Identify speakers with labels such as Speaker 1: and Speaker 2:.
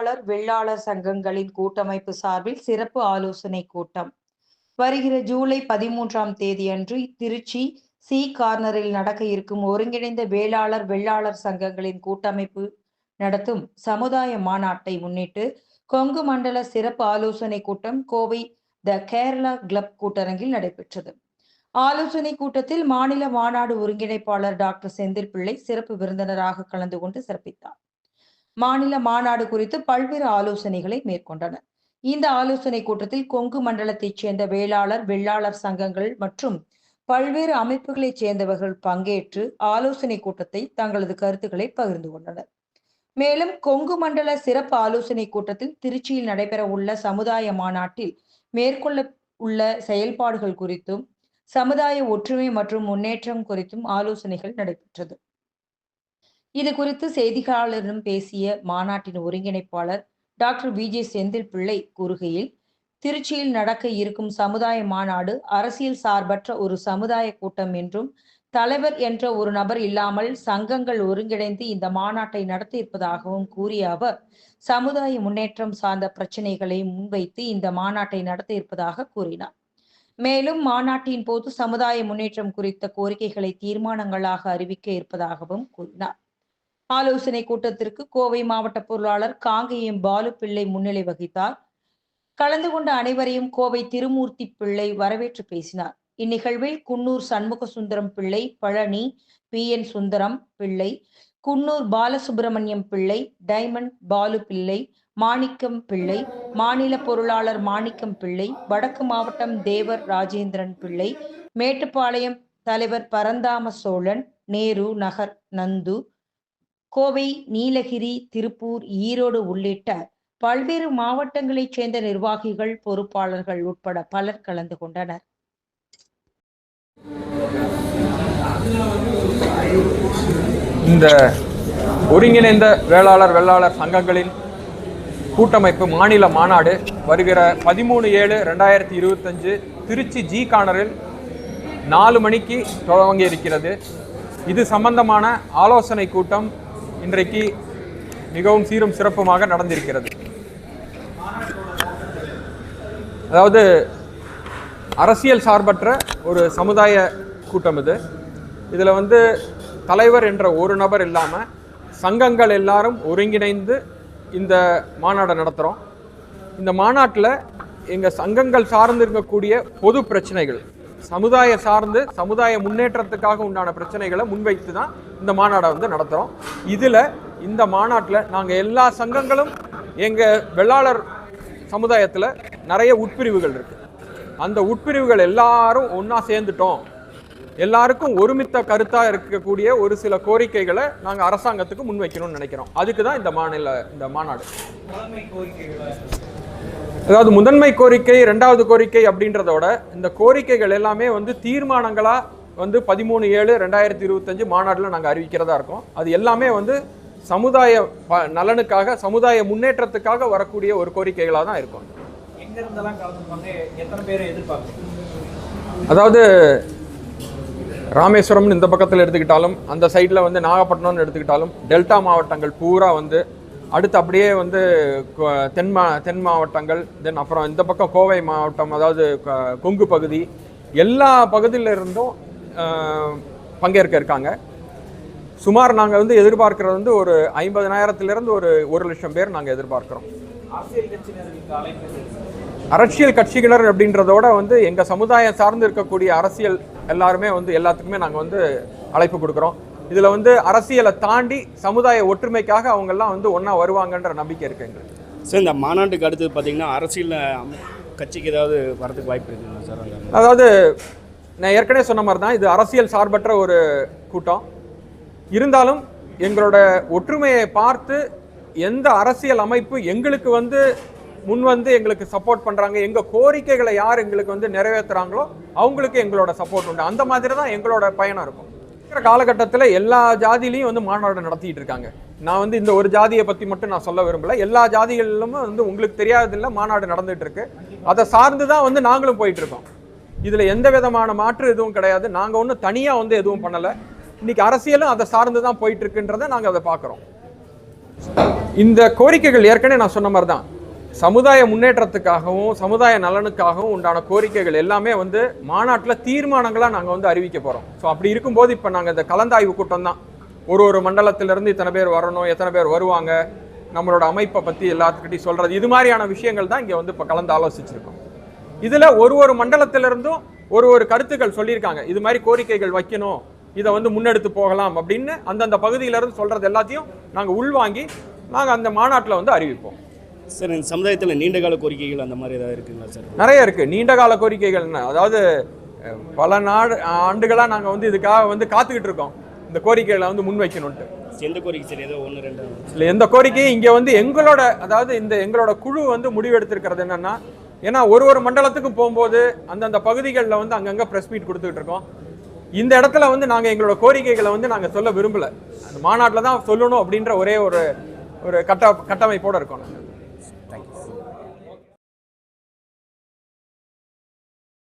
Speaker 1: வேளாளர் வெள்ளாளர் சங்கங்களின் கூட்டமைப்பு சார்பில் சிறப்பு ஆலோசனை கூட்டம் வருகிற ஜூலை 13ஆம் தேதியன்று திருச்சி சி கார்னரில் நடக்க இருக்கும் ஒருங்கிணைந்த வேளாளர் வெள்ளாளர் சங்கங்களின் கூட்டமைப்பு நடத்தும் சமுதாய மாநாட்டை முன்னிட்டு கொங்கு மண்டல சிறப்பு ஆலோசனை கூட்டம் கோவை த கேரளா கிளப் கூட்டரங்கில் நடைபெற்றது. ஆலோசனை கூட்டத்தில் மாநில மாநாடு ஒருங்கிணைப்பாளர் டாக்டர் செந்தில் பிள்ளை சிறப்பு விருந்தினராக கலந்து கொண்டு சிறப்பித்தார். மாநில மாநாடு குறித்து பல்வேறு ஆலோசனைகளை மேற்கொண்டனர். இந்த ஆலோசனை கூட்டத்தில் கொங்கு மண்டலத்தைச் சேர்ந்த வேளாளர் வெள்ளாளர் சங்கங்கள் மற்றும் பல்வேறு அமைப்புகளைச் சேர்ந்தவர்கள் பங்கேற்று ஆலோசனை கூட்டத்தை தங்களது கருத்துக்களை பகிர்ந்து கொண்டனர். மேலும் கொங்கு மண்டல சிறப்பு ஆலோசனை கூட்டத்தில் திருச்சியில் நடைபெற உள்ள சமுதாய மாநாட்டில் மேற்கொள்ள உள்ள செயல்பாடுகள் குறித்தும் சமுதாய ஒற்றுமை மற்றும் முன்னேற்றம் குறித்தும் ஆலோசனைகள் நடைபெற்றது. இது குறித்து செய்தியாளரிடம் பேசிய மாநாட்டின் ஒருங்கிணைப்பாளர் டாக்டர் விஜே செந்தில் பிள்ளை கூறுகையில், திருச்சியில் நடக்க இருக்கும் சமுதாய மாநாடு அரசியல் சார்பற்ற ஒரு சமுதாய கூட்டம் என்றும் தலைவர் என்ற ஒரு நபர் இல்லாமல் சங்கங்கள் ஒருங்கிணைந்து இந்த மாநாட்டை நடத்த இருப்பதாகவும் கூறிய அவர், சமுதாய முன்னேற்றம் சார்ந்த பிரச்சனைகளை முன்வைத்து இந்த மாநாட்டை நடத்த இருப்பதாக கூறினார். மேலும் மாநாட்டின் போது சமுதாய முன்னேற்றம் குறித்த கோரிக்கைகளை தீர்மானங்களாக அறிவிக்க இருப்பதாகவும் கூறினார். ஆலோசனை கூட்டத்திற்கு கோவை மாவட்ட பொருளாளர் காங்கேயம் பாலு பிள்ளை முன்னிலை வகித்தார். கலந்து கொண்ட அனைவரையும் கோவை திருமூர்த்தி பிள்ளை வரவேற்று பேசினார். இந்நிகழ்வில் குன்னூர் சண்முக சுந்தரம் பிள்ளை, பழனி PN சுந்தரம் பிள்ளை, குன்னூர் பாலசுப்பிரமணியம் பிள்ளை, டைமண்ட் பாலு பிள்ளை, மாணிக்கம் பிள்ளை, மாநில பொருளாளர் மாணிக்கம் பிள்ளை, வடக்கு மாவட்டம் தேவர் ராஜேந்திரன் பிள்ளை, மேட்டுப்பாளையம் தலைவர் பரந்தாம சோழன், நேரு நகர் நந்து, கோவை, நீலகிரி, திருப்பூர், ஈரோடு உள்ளிட்ட பல்வேறு மாவட்டங்களைச் சேர்ந்த நிர்வாகிகள், பொறுப்பாளர்கள் உட்பட பலர் கலந்து கொண்டனர்.
Speaker 2: இந்த ஒருங்கிணைந்த வேளாளர் வெள்ளாளர் சங்கங்களின் கூட்டமைப்பு மாநில மாநாடு வருகிற 13/7/2025 திருச்சி ஜி கார்னரில் 4 மணிக்கு தொடங்கி இருக்கிறது. இது சம்பந்தமான ஆலோசனை கூட்டம் இன்றைக்கு மிகவும் சீரும் சிறப்புமாக நடந்திருக்கிறது. அதாவது அரசியல் சார்பற்ற ஒரு சமுதாய கூட்டம் இது. இதில் தலைவர் என்ற ஒரு நபர் இல்லாமல் சங்கங்கள் எல்லாரும் ஒருங்கிணைந்து இந்த மாநாடை நடத்துகிறோம். இந்த மாநாட்டில் எங்கள் சங்கங்கள் சார்ந்து இருக்கக்கூடிய பொது பிரச்சனைகள், சமுதாய சார்ந்து சமுதாய முன்னேற்றத்துக்காக உண்டான பிரச்சனைகளை முன்வைத்து தான் இந்த மாநாடை நடத்துகிறோம். இதில் இந்த மாநாட்டில் நாங்கள் எல்லா சங்கங்களும் எங்கள் வெள்ளாளர் சமுதாயத்தில் நிறைய உட்பிரிவுகள் இருக்குது. அந்த உட்பிரிவுகள் எல்லாரும் ஒன்றா சேர்ந்துட்டோம், எல்லாருக்கும் ஒருமித்த கருத்தாக இருக்கக்கூடிய ஒரு சில கோரிக்கைகளை நாங்கள் அரசாங்கத்துக்கு முன்வைக்கணும்னு நினைக்கிறோம். அதுக்கு தான் இந்த மாநாடு. அதாவது முதன்மை கோரிக்கை, ரெண்டாவது கோரிக்கை அப்படின்றதோட இந்த கோரிக்கைகள் எல்லாமே தீர்மானங்களாக 13/7/2025 மாநாட்டில் நாங்கள் அறிவிக்கிறதா இருக்கோம். அது எல்லாமே சமுதாய நலனுக்காக, சமுதாய முன்னேற்றத்துக்காக வரக்கூடிய ஒரு கோரிக்கைகளாக தான் இருக்கும். அதாவது ராமேஸ்வரம்னு இந்த பக்கத்தில் எடுத்துக்கிட்டாலும், அந்த சைடில் நாகப்பட்டினம்னு எடுத்துக்கிட்டாலும், டெல்டா மாவட்டங்கள் பூரா அடுத்து அப்படியே தென் மாவட்டங்கள், தென் அப்புறம் இந்த பக்கம் கோவை மாவட்டம், அதாவது கொங்கு பகுதி, எல்லா பகுதியில் இருந்தும் பங்கேற்க இருக்காங்க. சுமார் நாங்கள் எதிர்பார்க்கிறது ஒரு 50,000 ஒரு 1,00,000 பேர் நாங்கள் எதிர்பார்க்கிறோம். அரசியல் கட்சியினர் அப்படின்றதோட எங்கள் சமுதாயம் சார்ந்து இருக்கக்கூடிய அரசியல் எல்லாருமே எல்லாத்துக்குமே நாங்கள் அழைப்பு கொடுக்குறோம். இதில் அரசியலை தாண்டி சமுதாய ஒற்றுமைக்காக அவங்கெல்லாம் ஒன்றா வருவாங்கன்ற நம்பிக்கை இருக்கு எங்களுக்கு.
Speaker 3: சார், இந்த மாநாட்டுக்கு அடுத்து பார்த்தீங்கன்னா அரசியல் கட்சிக்கு ஏதாவது வரதுக்கு வாய்ப்பு இருக்குங்களா சார்?
Speaker 2: அதாவது நான் ஏற்கனவே சொன்ன மாதிரி தான் இது அரசியல் சார்பற்ற ஒரு கூட்டம். இருந்தாலும் எங்களோட ஒற்றுமையை பார்த்து எந்த அரசியல் அமைப்பு எங்களுக்கு எங்களுக்கு சப்போர்ட் பண்ணுறாங்க, எங்கள் கோரிக்கைகளை யார் எங்களுக்கு நிறைவேற்றுறாங்களோ அவங்களுக்கு எங்களோட சப்போர்ட் உண்டு. அந்த மாதிரி தான் எங்களோட பயணம் இருக்கும். இருக்கிற காலகட்டத்தில் எல்லா ஜாதியிலையும் மாநாடு நடத்திட்டு இருக்காங்க. நான் இந்த ஒரு ஜாதியை பற்றி மட்டும் நான் சொல்ல விரும்பல. எல்லா ஜாதிகளிலும் உங்களுக்கு தெரியாததில்லை மாநாடு நடந்துட்டு இருக்கு. அதை சார்ந்து தான் நாங்களும் போயிட்டு இருக்கோம். இதில் எந்த விதமான மாற்று எதுவும் கிடையாது. நாங்கள் ஒன்றும் தனியாக எதுவும் பண்ணலை. இன்னைக்கு அரசியலும் அதை சார்ந்து தான் போயிட்டு இருக்குன்றதை நாங்கள் அதை பார்க்குறோம். இந்த கோரிக்கைகள் ஏற்கனவே நான் சொன்ன மாதிரி தான் சமுதாய முன்னேற்றத்துக்காகவும் சமுதாய நலனுக்காகவும் உண்டான கோரிக்கைகள் எல்லாமே வந்து மாநாட்டில் தீர்மானங்களாக நாங்கள் வந்து அறிவிக்க போகிறோம். ஸோ அப்படி இருக்கும்போது இப்போ நாங்கள் இந்த கலந்தாய்வு கூட்டம் தான், ஒரு மண்டலத்திலிருந்து இத்தனை பேர் வரணும், எத்தனை பேர் வருவாங்க, நம்மளோட அமைப்பை பற்றி எல்லாத்துக்கிட்டையும் சொல்கிறது, இது மாதிரியான விஷயங்கள் தான் இங்கே வந்து இப்போ கலந்து ஆலோசிச்சிருக்கோம். இதில் ஒரு மண்டலத்திலிருந்தும் ஒரு கருத்துக்கள் சொல்லியிருக்காங்க, இது மாதிரி கோரிக்கைகள் வைக்கணும், இதை வந்து முன்னெடுத்து போகலாம் அப்படின்னு அந்தந்த பகுதியிலேருந்து சொல்கிறது எல்லாத்தையும் நாங்கள் உள்வாங்கி நாங்கள் அந்த மாநாட்டில் வந்து அறிவிப்போம்.
Speaker 3: சார் இந்த சமுதாயத்தில் நீண்டகால கோரிக்கைகள் அந்த மாதிரி ஏதாவது இருக்குங்களா சார்?
Speaker 2: நிறைய இருக்குது நீண்டகால கோரிக்கைகள். அதாவது பல ஆண்டுகளாக நாங்கள் வந்து இதுக்காக வந்து காத்துக்கிட்டு இருக்கோம், இந்த கோரிக்கைகளை வந்து முன்வைக்கணும்ட்டு.
Speaker 3: எந்த கோரிக்கை சார்? ஏதோ 1-2
Speaker 2: இல்லை, எந்த கோரிக்கையும் இங்கே வந்து எங்களோட குழு வந்து முடிவெடுத்திருக்கிறது என்னன்னா, ஏன்னா ஒரு மண்டலத்துக்கு போகும்போது அந்தந்த பகுதிகளில் வந்து அங்கங்கே ப்ரெஸ் மீட் கொடுத்துக்கிட்டு இருக்கோம். இந்த இடத்துல வந்து நாங்கள் எங்களோட கோரிக்கைகளை வந்து நாங்கள் சொல்ல விரும்பலை, அந்த மாநாட்டில் தான் சொல்லணும் அப்படின்ற ஒரே ஒரு கட்டமைப்போடு இருக்கோம்.